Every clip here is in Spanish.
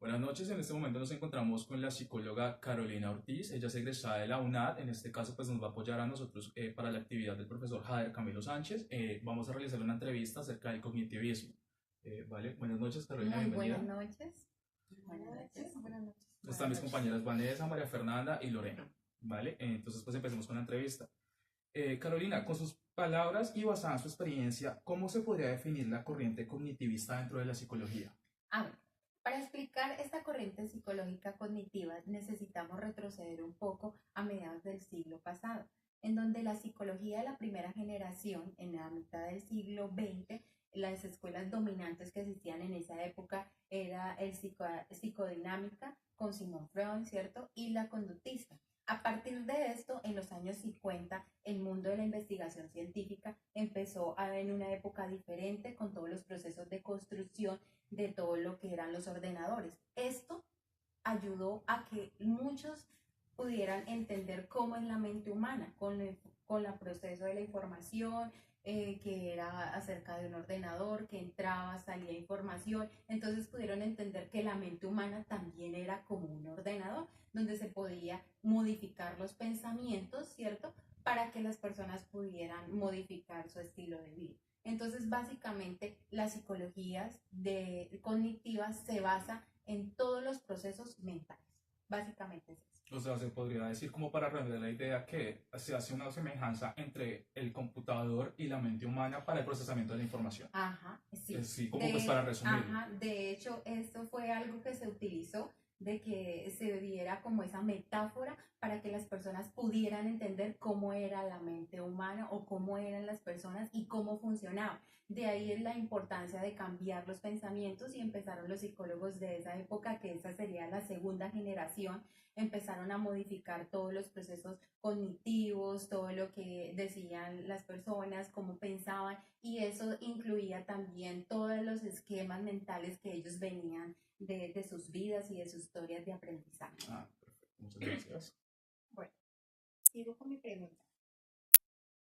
Buenas noches, en este momento nos encontramos con la psicóloga Carolina Ortiz, ella es egresada de la UNAD, en este caso pues nos va a apoyar a nosotros para la actividad del profesor Jader Camilo Sánchez. Vamos a realizar una entrevista acerca del cognitivismo. Vale, buenas noches Carolina, Muy bienvenida. buenas noches. Buenas noches. Buenas noches. Están mis compañeras Vanessa, María Fernanda y Lorena. Vale, entonces pues empecemos con la entrevista. Carolina, con sus palabras y basada en su experiencia, ¿cómo se podría definir la corriente cognitivista dentro de la psicología? A ver, para explicar esta corriente psicológica cognitiva necesitamos retroceder un poco a mediados del siglo pasado, en donde la psicología de la primera generación, en la mitad del siglo XX, las escuelas dominantes que existían en esa época era el psicodinámica con Sigmund Freud, ¿cierto? Y la conductista. A partir de esto, en los años 50, el mundo de la investigación científica empezó en una época diferente con todos los procesos de construcción de todo lo que eran los ordenadores. Esto ayudó a que muchos pudieran entender cómo es la mente humana con el proceso de la información, que era acerca de un ordenador, que entraba, salía información. Entonces pudieron entender que la mente humana también era como un ordenador, donde se podía modificar los pensamientos, ¿cierto? Para que las personas pudieran modificar su estilo de vida. Entonces, básicamente, las psicologías cognitivas se basa en todos los procesos mentales. Básicamente es eso. O sea, se podría decir como para render la idea que se hace una semejanza entre el computador y la mente humana para el procesamiento de la información. Ajá, sí. Sí, como pues para resumir. Ajá, de hecho, esto fue algo que se utilizó de que se diera como esa metáfora para que las personas pudieran entender cómo era la mente humana o cómo eran las personas y cómo funcionaba. De ahí es la importancia de cambiar los pensamientos y empezaron los psicólogos de esa época, que esa sería la segunda generación, empezaron a modificar todos los procesos cognitivos, todo lo que decían las personas, cómo pensaban, y eso incluía también todos los esquemas mentales que ellos venían de sus vidas y de sus historias de aprendizaje. Perfecto. Muchas gracias. Bueno, sigo con mi pregunta.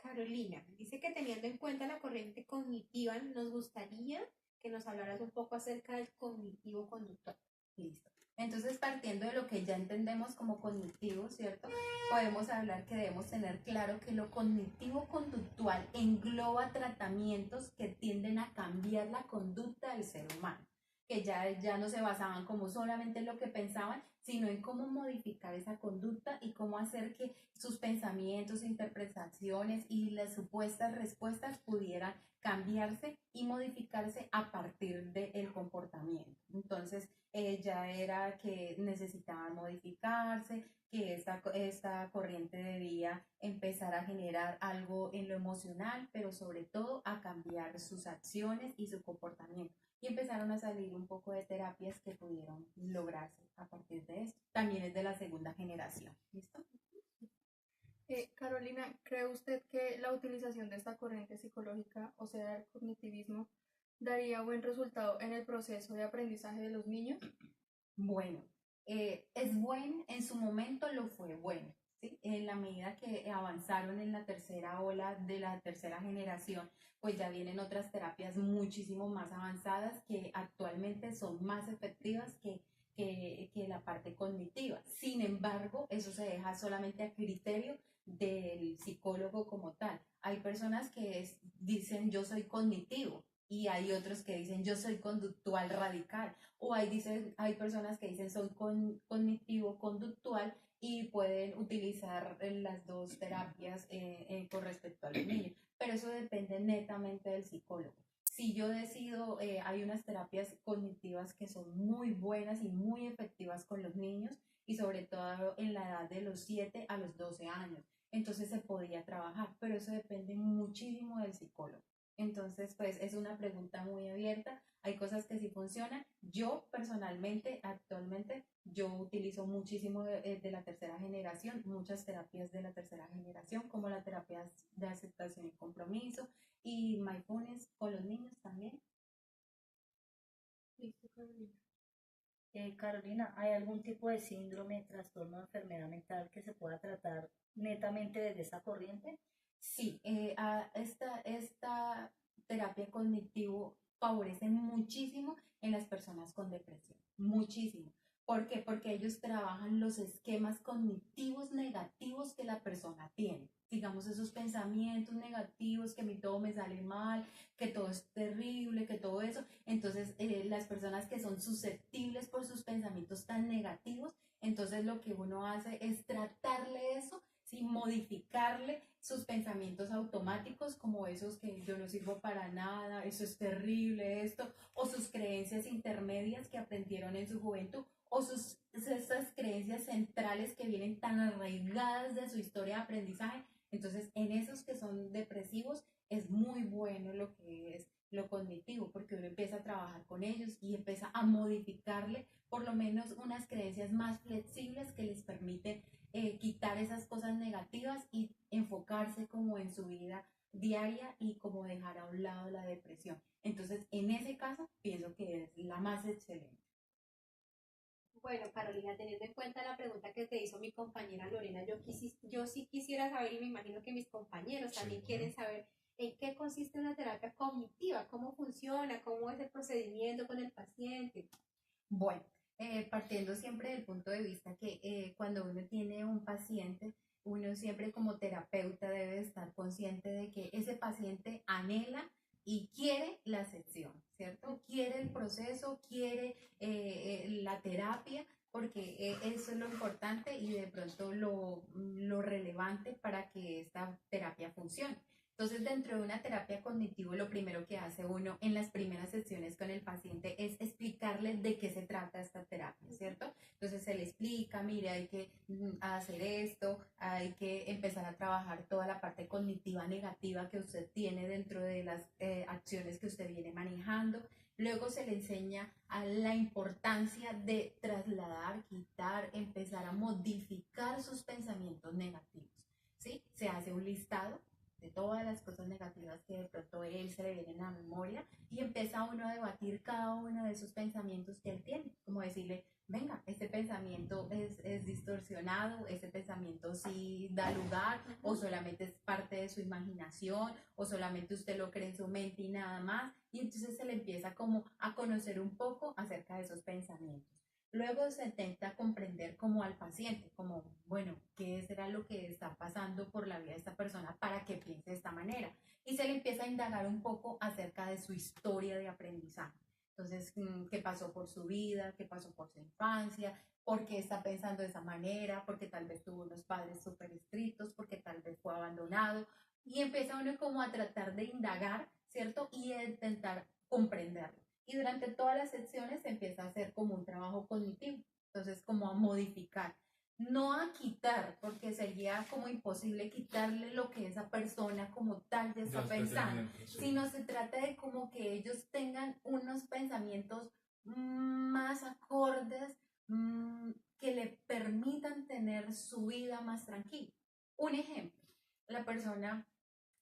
Carolina, dice que teniendo en cuenta la corriente cognitiva, nos gustaría que nos hablaras un poco acerca del cognitivo conductual. Listo. Entonces, partiendo de lo que ya entendemos como cognitivo, ¿cierto? Podemos hablar que debemos tener claro que lo cognitivo conductual engloba tratamientos que tienden a cambiar la conducta del ser humano, que ya no se basaban como solamente en lo que pensaban, sino en cómo modificar esa conducta y cómo hacer que sus pensamientos, interpretaciones y las supuestas respuestas pudieran cambiarse y modificarse a partir del comportamiento. Entonces, ya era que necesitaban modificarse, que esta corriente debía empezar a generar algo en lo emocional, pero sobre todo a cambiar sus acciones y su comportamiento. Y empezaron a salir un poco de terapias que pudieron lograrse a partir de esto. También es de la segunda generación. ¿Listo? Carolina, ¿cree usted que la utilización de esta corriente psicológica, o sea, el cognitivismo, daría buen resultado en el proceso de aprendizaje de los niños? Bueno, es bueno, en su momento lo fue bueno, ¿sí? En la medida que avanzaron en la tercera ola de la tercera generación, pues ya vienen otras terapias muchísimo más avanzadas que actualmente son más efectivas que la parte cognitiva. Sin embargo, eso se deja solamente a criterio del psicólogo como tal. Hay personas que dicen yo soy cognitivo y hay otros que dicen yo soy conductual radical, o hay personas que dicen soy cognitivo conductual y pueden utilizar las dos terapias con respecto a los niños, pero eso depende netamente del psicólogo. Si yo decido, hay unas terapias cognitivas que son muy buenas y muy efectivas con los niños y sobre todo en la edad de los 7 a los 12 años. Entonces se podía trabajar, pero eso depende muchísimo del psicólogo. Entonces, pues es una pregunta muy abierta. Hay cosas que sí funcionan. Yo personalmente, actualmente, yo utilizo muchísimo de la tercera generación, muchas terapias de la tercera generación, como la terapia de aceptación y compromiso y mindfulness con los niños también. Listo, Carolina. Carolina, ¿hay algún tipo de síndrome, trastorno o enfermedad mental que se pueda tratar netamente desde esa corriente? Sí, esta terapia cognitivo favorece muchísimo en las personas con depresión, muchísimo. ¿Por qué? Porque ellos trabajan los esquemas cognitivos negativos que la persona tiene. Digamos, esos pensamientos negativos, que a mí todo me sale mal, que todo es terrible, que todo eso. Entonces, las personas que son susceptibles por sus pensamientos tan negativos, entonces lo que uno hace es tratarle eso, ¿sí? Modificarle sus pensamientos automáticos, como esos que yo no sirvo para nada, eso es terrible, esto, o sus creencias intermedias que aprendieron en su juventud, o esas creencias centrales que vienen tan arraigadas de su historia de aprendizaje. Entonces, en esos que son depresivos, es muy bueno lo que es lo cognitivo, porque uno empieza a trabajar con ellos y empieza a modificarle por lo menos unas creencias más flexibles que les permiten quitar esas cosas negativas y enfocarse como en su vida diaria y como dejar a un lado la depresión. Entonces, en ese caso, pienso que es la más excelente. Bueno, Carolina, teniendo en cuenta la pregunta que te hizo mi compañera Lorena, yo sí quisiera saber, y me imagino que mis compañeros también quieren saber, en qué consiste una terapia cognitiva, cómo funciona, cómo es el procedimiento con el paciente. Bueno, partiendo siempre del punto de vista que cuando uno tiene un paciente, uno siempre como terapeuta debe estar consciente de que ese paciente anhela y quiere la sesión, ¿cierto? Quiere el proceso, quiere la terapia, porque eso es lo importante y de pronto lo relevante para que esta terapia funcione. Entonces, dentro de una terapia cognitivo, lo primero que hace uno en las primeras sesiones con el paciente es explicarle de qué se trata esta terapia, ¿cierto? Entonces, se le explica, mire, hay que hacer esto, hay que empezar a trabajar toda la parte cognitiva negativa que usted tiene dentro de las acciones que usted viene manejando. Luego se le enseña a la importancia de trasladar, quitar, empezar a modificar sus pensamientos negativos, ¿sí? Se hace un listado de todas las cosas negativas que de pronto él se le vienen a la memoria y empieza uno a debatir cada uno de esos pensamientos que él tiene, como decirle, venga, este pensamiento es distorsionado, este pensamiento sí da lugar o solamente es parte de su imaginación o solamente usted lo cree en su mente y nada más, y entonces se le empieza como a conocer un poco acerca de esos pensamientos. Luego se intenta comprender como al paciente, como, bueno, ¿qué será lo que está pasando por la vida de esta persona para que piense de esta manera? Y se le empieza a indagar un poco acerca de su historia de aprendizaje. Entonces, ¿qué pasó por su vida? ¿Qué pasó por su infancia? ¿Por qué está pensando de esa manera? Porque tal vez tuvo unos padres súper estrictos, porque tal vez fue abandonado. Y empieza uno como a tratar de indagar, ¿cierto? Y a intentar comprenderlo. Y durante todas las secciones se empieza a hacer como un trabajo cognitivo, entonces como a modificar, no a quitar, porque sería como imposible quitarle lo que esa persona como tal ya está pensando, sino se trata de como que ellos tengan unos pensamientos más acordes, que le permitan tener su vida más tranquila. Un ejemplo, la persona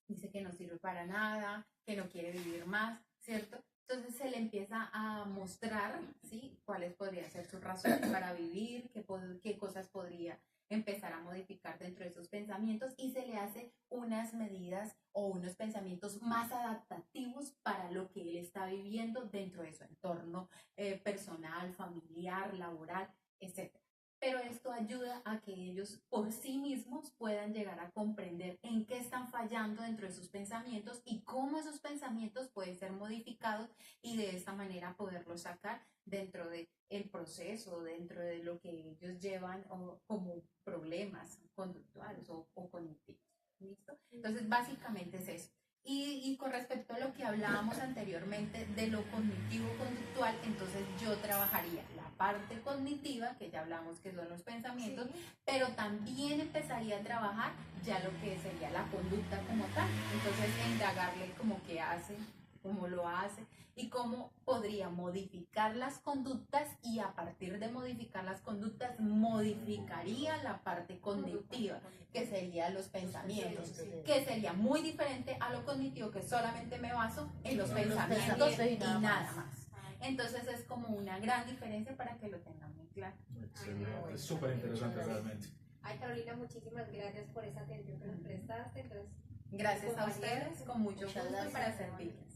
dice que no sirve para nada, que no quiere vivir más, ¿cierto? Entonces se le empieza a mostrar, ¿sí? Cuáles podrían ser sus razones para vivir, qué cosas podría empezar a modificar dentro de sus pensamientos y se le hace unas medidas o unos pensamientos más adaptativos para lo que él está viviendo dentro de su entorno personal, familiar, laboral, etc. Pero esto ayuda a que ellos por sí mismos puedan llegar a comprender en qué están fallando dentro de sus pensamientos y cómo esos pensamientos pueden ser modificados y de esta manera poderlos sacar dentro del proceso, dentro de lo que ellos llevan como problemas conductuales o cognitivos. ¿Listo? Entonces, básicamente es eso. Y con respecto a lo que hablábamos anteriormente de lo cognitivo-conductual, entonces yo trabajaría la parte cognitiva, que ya hablamos que son los pensamientos, sí, pero también empezaría a trabajar ya lo que sería la conducta como tal. Entonces, indagarle como qué hace, cómo lo hace y cómo podría modificar las conductas y a partir de modificar las conductas modificaría la parte cognitiva, que serían los pensamientos, que sería muy diferente a lo cognitivo que solamente me baso en los pensamientos y nada más. Entonces es como una gran diferencia para que lo tengan muy claro. Excelente, es súper interesante realmente. Ay, Carolina, muchísimas gracias por esa atención que nos prestaste. Gracias a ustedes, con mucho gusto para servirles.